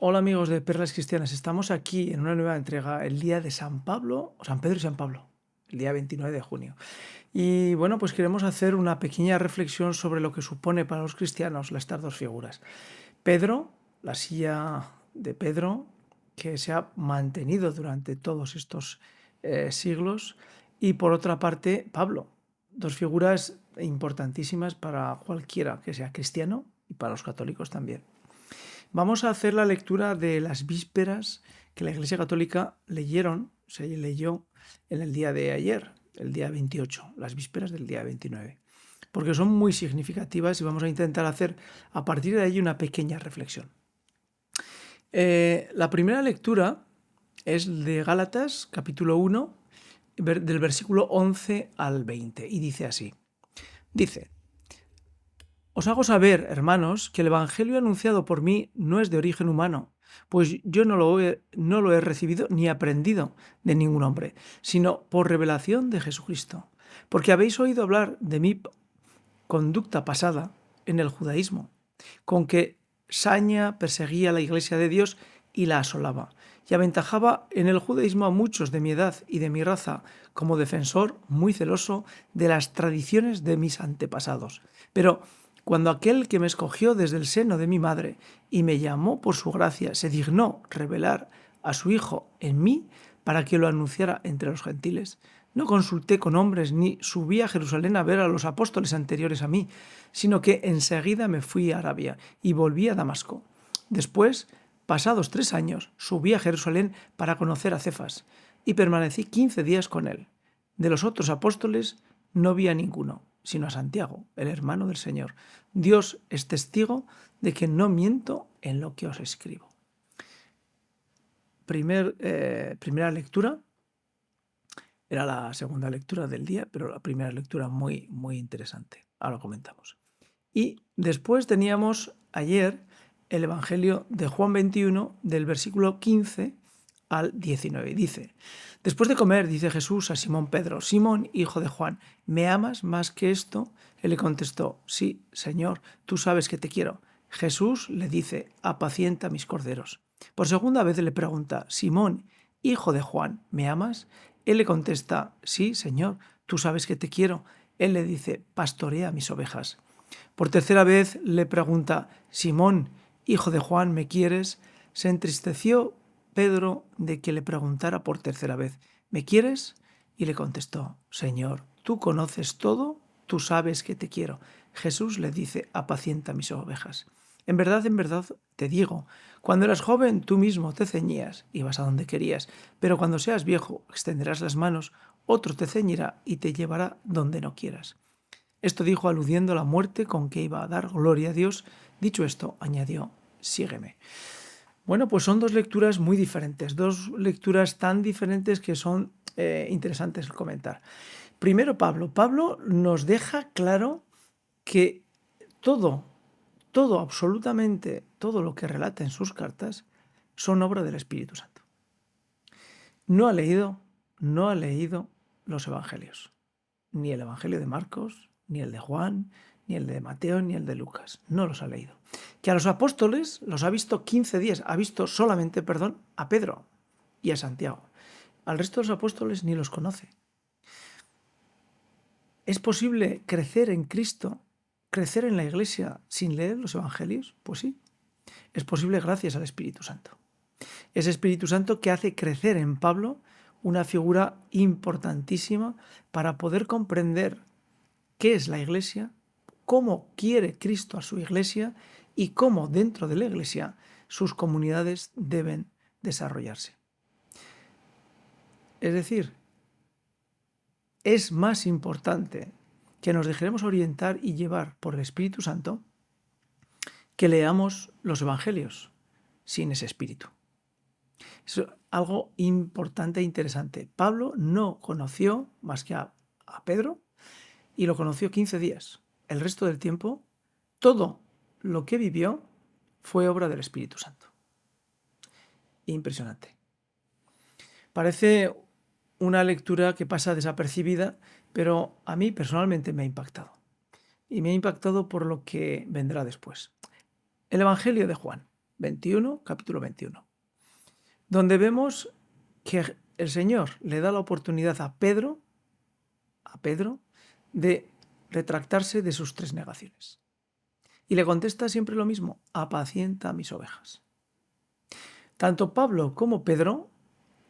Hola amigos de Perlas Cristianas, estamos aquí en una nueva entrega, el día de San Pablo, o San Pedro y San Pablo, el día 29 de junio. Y bueno, pues queremos hacer una pequeña reflexión sobre lo que supone para los cristianos estas dos figuras. Pedro, la silla de Pedro, que se ha mantenido durante todos estos siglos, y por otra parte, Pablo, dos figuras importantísimas para cualquiera que sea cristiano y para los católicos también. Vamos a hacer la lectura de las vísperas que la Iglesia Católica se leyó en el día de ayer, el día 28, las vísperas del día 29, porque son muy significativas y vamos a intentar hacer a partir de ahí una pequeña reflexión. La primera lectura es de Gálatas, capítulo 1, del versículo 11 al 20, y dice así. Dice: Os hago saber, hermanos, que el Evangelio anunciado por mí no es de origen humano, pues yo no lo he recibido ni aprendido de ningún hombre, sino por revelación de Jesucristo. Porque habéis oído hablar de mi conducta pasada en el judaísmo, con que saña perseguía a la iglesia de Dios y la asolaba, y aventajaba en el judaísmo a muchos de mi edad y de mi raza, como defensor muy celoso de las tradiciones de mis antepasados. Pero cuando aquel que me escogió desde el seno de mi madre y me llamó por su gracia se dignó revelar a su Hijo en mí para que lo anunciara entre los gentiles, no consulté con hombres ni subí a Jerusalén a ver a los apóstoles anteriores a mí, sino que enseguida me fui a Arabia y volví a Damasco. Después, pasados 3 años, subí a Jerusalén para conocer a Cefas y permanecí 15 días con él. De los otros apóstoles no vi a ninguno, sino a Santiago, el hermano del Señor. Dios es testigo de que no miento en lo que os escribo. Primera lectura. Era la segunda lectura del día, pero la primera lectura muy, muy interesante. Ahora comentamos. Y después teníamos ayer el Evangelio de Juan 21, del versículo 15 al 19. Dice: Después de comer, dice Jesús a Simón Pedro: Simón, hijo de Juan, ¿me amas más que esto? Él le contestó: Sí, Señor, tú sabes que te quiero. Jesús le dice: Apacienta mis corderos. Por segunda vez le pregunta: Simón, hijo de Juan, ¿me amas? Él le contesta: Sí, Señor, tú sabes que te quiero. Él le dice: Pastorea mis ovejas. Por tercera vez le pregunta: Simón, hijo de Juan, ¿me quieres? Se entristeció Pedro de que le preguntara por tercera vez: ¿Me quieres? Y le contestó: Señor, tú conoces todo, tú sabes que te quiero. Jesús le dice: Apacienta mis ovejas. En verdad te digo, cuando eras joven tú mismo te ceñías, ibas a donde querías, pero cuando seas viejo extenderás las manos, otro te ceñirá y te llevará donde no quieras. Esto dijo aludiendo a la muerte con que iba a dar gloria a Dios. Dicho esto, añadió: Sígueme. Bueno, pues son dos lecturas muy diferentes, dos lecturas tan diferentes que son interesantes de comentar. Primero, Pablo. Pablo nos deja claro que todo, absolutamente todo lo que relata en sus cartas son obra del Espíritu Santo. No ha leído los evangelios, ni el evangelio de Marcos, ni el de Juan, ni el de Mateo, ni el de Lucas. No los ha leído. Que a los apóstoles los ha visto 15 días, ha visto solamente, a Pedro y a Santiago. Al resto de los apóstoles ni los conoce. ¿Es posible crecer en Cristo, crecer en la Iglesia sin leer los evangelios? Pues sí, es posible gracias al Espíritu Santo. Ese Espíritu Santo que hace crecer en Pablo una figura importantísima para poder comprender qué es la Iglesia, cómo quiere Cristo a su Iglesia y cómo dentro de la Iglesia sus comunidades deben desarrollarse. Es decir, es más importante que nos dejaremos orientar y llevar por el Espíritu Santo que leamos los Evangelios sin ese Espíritu. Es algo importante e interesante. Pablo no conoció más que a Pedro y lo conoció 15 días. El resto del tiempo, todo lo que vivió fue obra del Espíritu Santo. Impresionante. Parece una lectura que pasa desapercibida, pero a mí personalmente me ha impactado. Y me ha impactado por lo que vendrá después. El Evangelio de Juan, 21, capítulo 21, donde vemos que el Señor le da la oportunidad a Pedro, de retractarse de sus 3 negaciones. Y le contesta siempre lo mismo: apacienta mis ovejas. Tanto Pablo como Pedro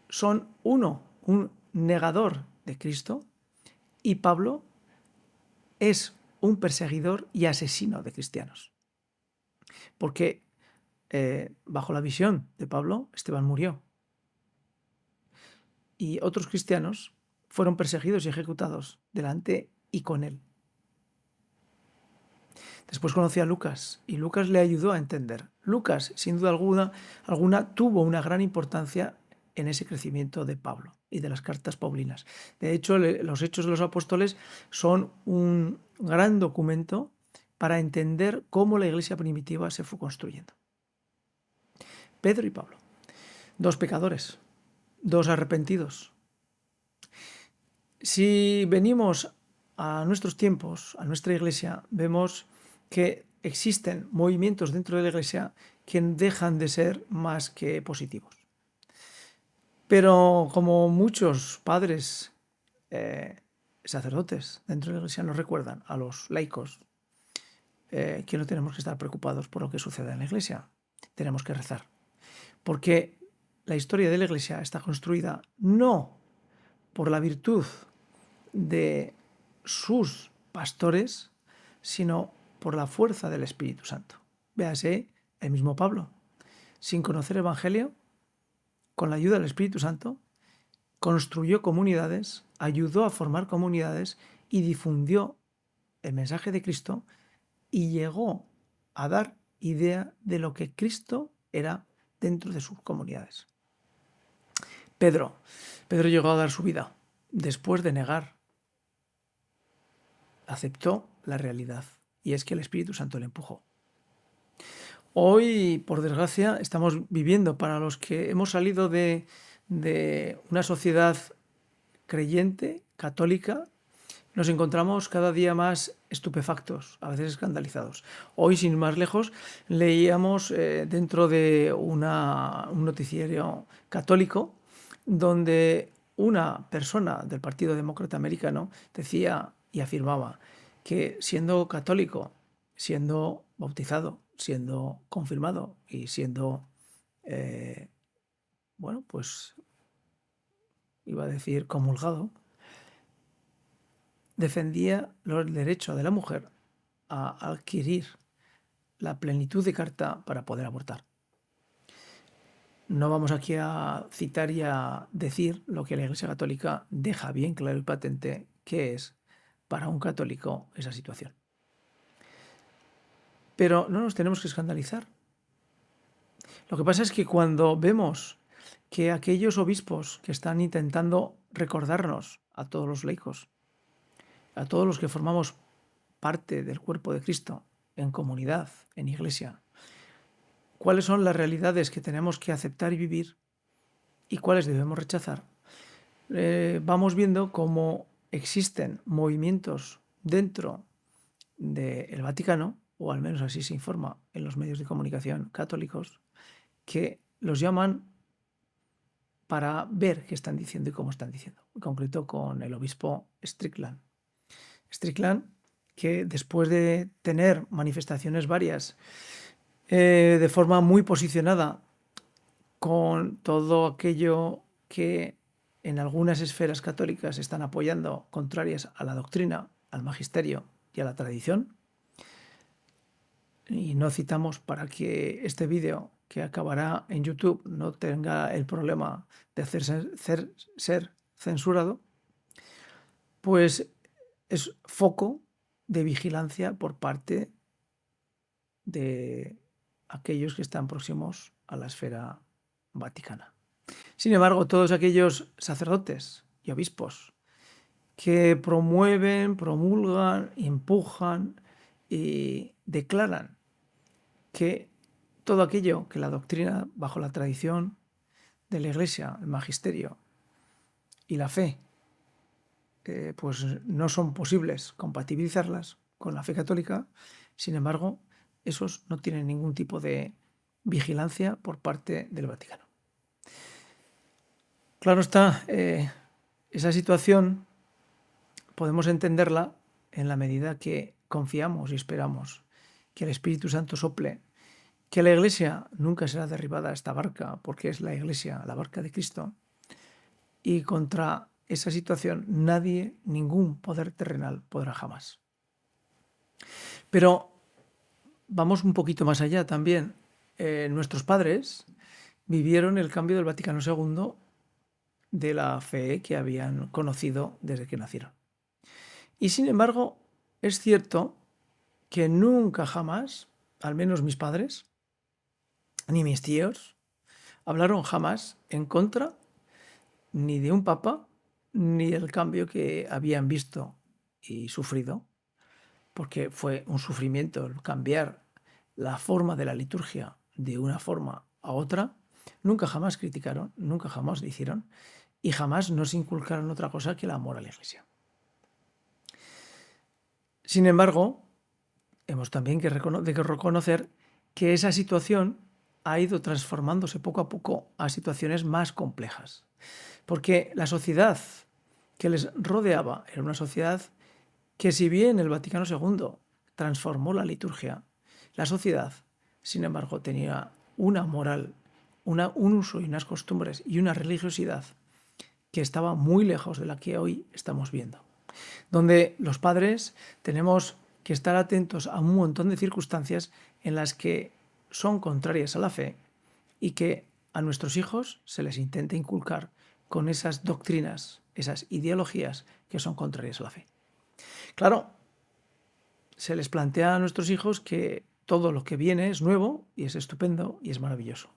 son un negador de Cristo, y Pablo es un perseguidor y asesino de cristianos. Porque bajo la visión de Pablo, Esteban murió. Y otros cristianos fueron perseguidos y ejecutados delante y con él. Después conocí a Lucas y Lucas le ayudó a entender. Lucas, sin duda alguna, tuvo una gran importancia en ese crecimiento de Pablo y de las cartas paulinas. De hecho, los Hechos de los Apóstoles son un gran documento para entender cómo la iglesia primitiva se fue construyendo. Pedro y Pablo, 2 pecadores, 2 arrepentidos. Si venimos a nuestros tiempos, a nuestra iglesia, vemos que existen movimientos dentro de la iglesia que dejan de ser más que positivos. Pero como muchos padres sacerdotes dentro de la iglesia nos recuerdan a los laicos que no tenemos que estar preocupados por lo que suceda en la iglesia. Tenemos que rezar. Porque la historia de la iglesia está construida no por la virtud de sus pastores, sino por la fuerza del Espíritu Santo. Véase el mismo Pablo, sin conocer el Evangelio, con la ayuda del Espíritu Santo, construyó comunidades, ayudó a formar comunidades y difundió el mensaje de Cristo y llegó a dar idea de lo que Cristo era dentro de sus comunidades. Pedro llegó a dar su vida después de negar. Aceptó la realidad y es que el Espíritu Santo le empujó. Hoy, por desgracia, estamos viviendo, para los que hemos salido de una sociedad creyente, católica, nos encontramos cada día más estupefactos, a veces escandalizados. Hoy, sin ir más lejos, leíamos dentro de un noticiario católico donde una persona del Partido Demócrata Americano decía y afirmaba que siendo católico, siendo bautizado, siendo confirmado y siendo, iba a decir comulgado, defendía el derecho de la mujer a adquirir la plenitud de carta para poder abortar. No vamos aquí a citar y a decir lo que la Iglesia Católica deja bien claro y patente que es para un católico esa situación. Pero no nos tenemos que escandalizar. Lo que pasa es que cuando vemos que aquellos obispos que están intentando recordarnos a todos los laicos, a todos los que formamos parte del cuerpo de Cristo, en comunidad, en iglesia, cuáles son las realidades que tenemos que aceptar y vivir y cuáles debemos rechazar, vamos viendo cómo existen movimientos dentro del Vaticano, o al menos así se informa en los medios de comunicación católicos, que los llaman para ver qué están diciendo y cómo están diciendo. En concreto con el obispo Strickland. Strickland, que después de tener manifestaciones varias de forma muy posicionada con todo aquello que en algunas esferas católicas están apoyando contrarias a la doctrina, al magisterio y a la tradición. Y no citamos para que este vídeo, que acabará en YouTube, no tenga el problema de ser censurado, pues es foco de vigilancia por parte de aquellos que están próximos a la esfera vaticana. Sin embargo, todos aquellos sacerdotes y obispos que promueven, promulgan, empujan y declaran que todo aquello que la doctrina, bajo la tradición de la Iglesia, el magisterio y la fe, pues no son posibles compatibilizarlas con la fe católica, sin embargo, esos no tienen ningún tipo de vigilancia por parte del Vaticano. Claro está, esa situación podemos entenderla en la medida que confiamos y esperamos que el Espíritu Santo sople, que la Iglesia nunca será derribada a esta barca, porque es la Iglesia, la barca de Cristo, y contra esa situación nadie, ningún poder terrenal podrá jamás. Pero vamos un poquito más allá también. Nuestros padres vivieron el cambio del Vaticano II de la fe que habían conocido desde que nacieron. Y sin embargo, es cierto que nunca jamás, al menos mis padres, ni mis tíos, hablaron jamás en contra ni de un papa, ni del cambio que habían visto y sufrido, porque fue un sufrimiento el cambiar la forma de la liturgia de una forma a otra. Nunca jamás criticaron, nunca jamás lo hicieron y jamás nos inculcaron otra cosa que el amor a la Iglesia. Sin embargo, hemos también que reconocer que esa situación ha ido transformándose poco a poco a situaciones más complejas. Porque la sociedad que les rodeaba era una sociedad que, si bien el Vaticano II transformó la liturgia, la sociedad, sin embargo, tenía una moral, un uso y unas costumbres y una religiosidad que estaba muy lejos de la que hoy estamos viendo. Donde los padres tenemos que estar atentos a un montón de circunstancias en las que son contrarias a la fe y que a nuestros hijos se les intenta inculcar con esas doctrinas, esas ideologías que son contrarias a la fe. Claro, se les plantea a nuestros hijos que todo lo que viene es nuevo y es estupendo y es maravilloso.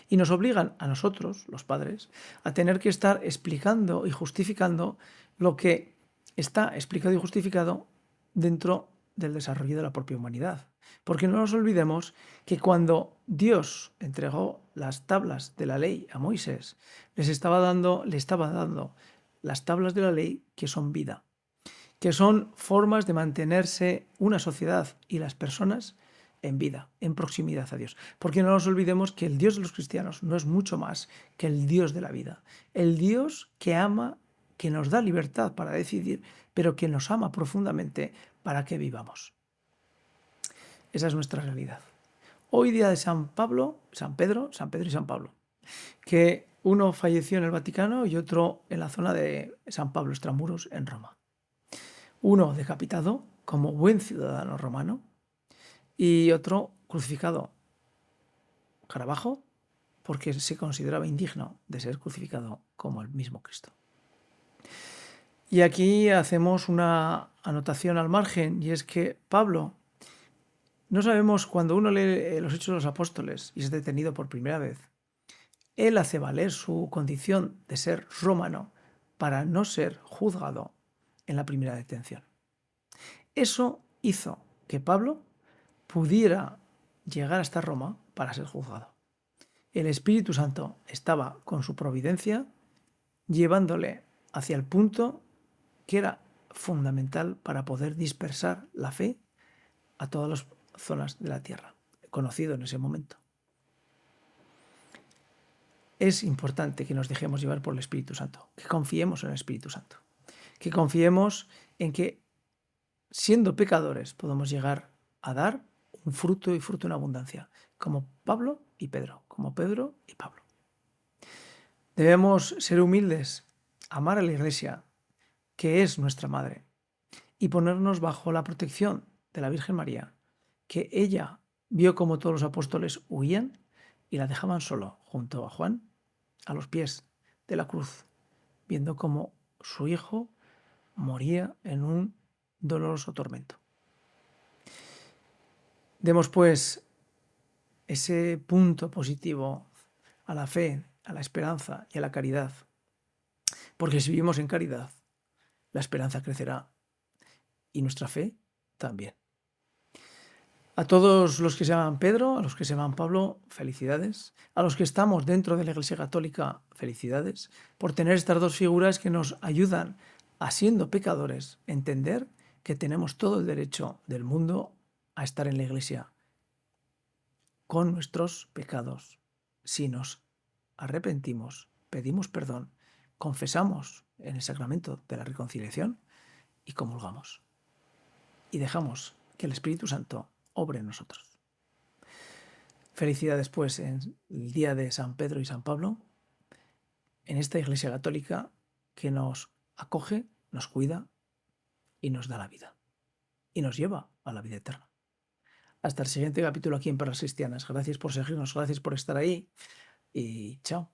Y nos obligan a nosotros, los padres, a tener que estar explicando y justificando lo que está explicado y justificado dentro del desarrollo de la propia humanidad. Porque no nos olvidemos que cuando Dios entregó las tablas de la ley a Moisés, le estaba dando las tablas de la ley que son vida, que son formas de mantenerse una sociedad y las personas en vida, en proximidad a Dios. Porque no nos olvidemos que el Dios de los cristianos no es mucho más que el Dios de la vida. El Dios que ama, que nos da libertad para decidir, pero que nos ama profundamente para que vivamos. Esa es nuestra realidad. Hoy día de San Pedro y San Pablo, que uno falleció en el Vaticano y otro en la zona de San Pablo Extramuros en Roma. Uno decapitado como buen ciudadano romano y otro crucificado cara abajo porque se consideraba indigno de ser crucificado como el mismo Cristo. Y aquí hacemos una anotación al margen, y es que Pablo, no sabemos, cuando uno lee los Hechos de los Apóstoles y es detenido por primera vez, él hace valer su condición de ser romano para no ser juzgado en la primera detención. Eso hizo que Pablo pudiera llegar hasta Roma para ser juzgado. El Espíritu Santo estaba con su providencia llevándole hacia el punto que era fundamental para poder dispersar la fe a todas las zonas de la tierra, conocido en ese momento. Es importante que nos dejemos llevar por el Espíritu Santo, que confiemos en el Espíritu Santo, que confiemos en que, siendo pecadores, podemos llegar a dar un fruto y fruto en abundancia, como Pablo y Pedro, como Pedro y Pablo. Debemos ser humildes, amar a la Iglesia, que es nuestra madre, y ponernos bajo la protección de la Virgen María, que ella vio como todos los apóstoles huían y la dejaban solo junto a Juan a los pies de la cruz, viendo cómo su hijo moría en un doloroso tormento. Demos pues ese punto positivo a la fe, a la esperanza y a la caridad, porque si vivimos en caridad, la esperanza crecerá y nuestra fe también. A todos los que se llaman Pedro, a los que se llaman Pablo, felicidades. A los que estamos dentro de la Iglesia Católica, felicidades por tener estas dos figuras que nos ayudan a, siendo pecadores, entender que tenemos todo el derecho del mundo a estar en la Iglesia con nuestros pecados. Si nos arrepentimos, pedimos perdón, confesamos en el sacramento de la reconciliación y comulgamos. Y dejamos que el Espíritu Santo obre en nosotros. Felicidades pues en el día de San Pedro y San Pablo, en esta Iglesia Católica que nos acoge, nos cuida y nos da la vida. Y nos lleva a la vida eterna. Hasta el siguiente capítulo aquí en Perlas Cristianas. Gracias por seguirnos, gracias por estar ahí y chao.